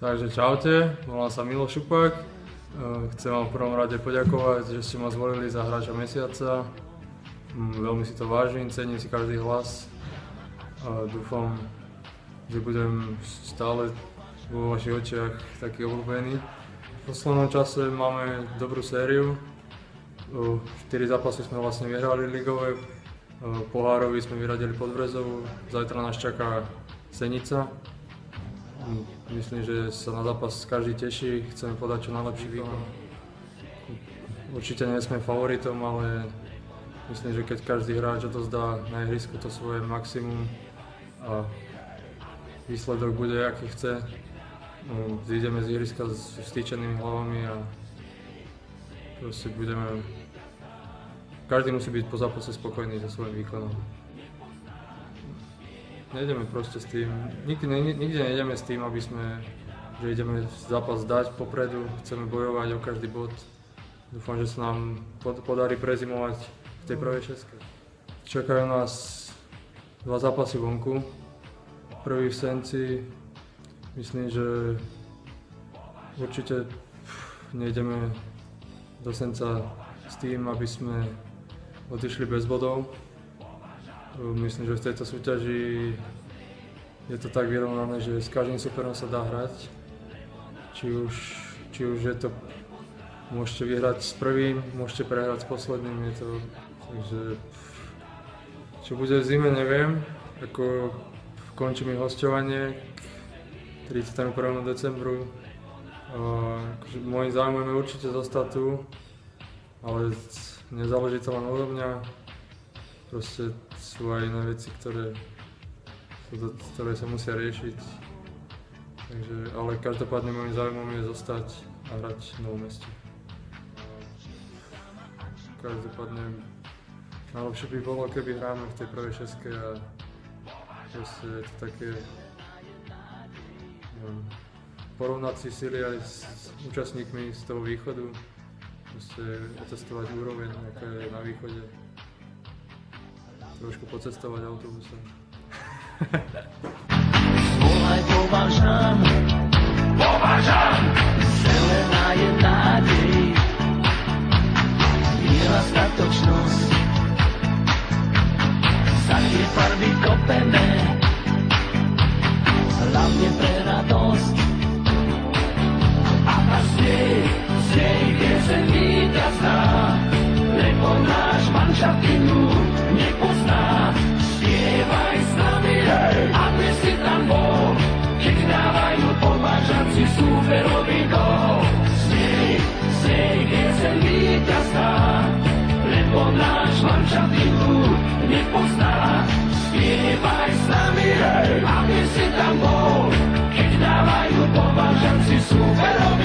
Takže čaute, volám sa Milo Šupak. Chcem vám v prvom rade poďakovať, že ste ma zvolili za hráča mesiaca. Veľmi si to vážim, cením si každý hlas. Dúfam, že budem stále vo vašich očiach taký obľúbený. V poslednom čase máme dobrú sériu. 4 zápasy sme vlastne vyhrali ligové. Pohárovi sme vyradili Podbrezovú. Zajtra nás čaká Senica. Myslím, že sa na zápas každý teší, chceme podať čo najlepší výkon. Určite nie sme favoritom, ale myslím, že keď každý hráč odozdá na ihrisku to svoje maximum a výsledok bude, aký chce, zídeme z ihriska s vstýčenými hlavami a proste budeme... Každý musí byť po zápase spokojný so svojím výkonom. Nejdeme proste s tým, nikde nejdeme s tým, že ideme zápas dať popredu, chceme bojovať o každý bod. Dúfam, že sa nám podarí prezimovať v tej prvej šestke. Čakajú nás 2 zápasy vonku. Prvý v Senci, myslím, že určite nejdeme do Senca s tým, aby sme odišli bez bodov. Myslím, že v tejto súťaži je to tak vyrovnané, že s každým superom sa dá hrať. Či už je to, môžete vyhrať s prvým, môžete prehrať s posledným. Takže čo bude v zime, neviem. Ako končí mi hosťovanie k 31. decembru. Akože môjim záujmom je určite zostať tu, ale nezáleží to len odo mňa. Proste sú aj iné veci, ktoré sa musia riešiť. Takže, ale každopádne môjim záujmom je zostať a hrať v Novom Meste. Každopádne najlepšie by bolo, keby hráme v tej prvej šestke a proste je to také porovnať si sily aj s účastníkmi z toho východu. Proste otestovať úroveň, aká je na východe. Trošku pocestovať autobusom. Volaj, povážam, zelená je nádej, biela statočnosť, za tie farby kopeme, hlavne pre radosť. A z nej pieseň víťazná, lebo náš manšaft inú nepozná. Spievaj s nami, aby si tam bol, keď dávajú povážaci súperový gól. Z nej pieseň víťazná, lebo náš manšaft inú nepozná. Spievaj s nami, aby si tam bol, keď dávajú povážaci súperový gól.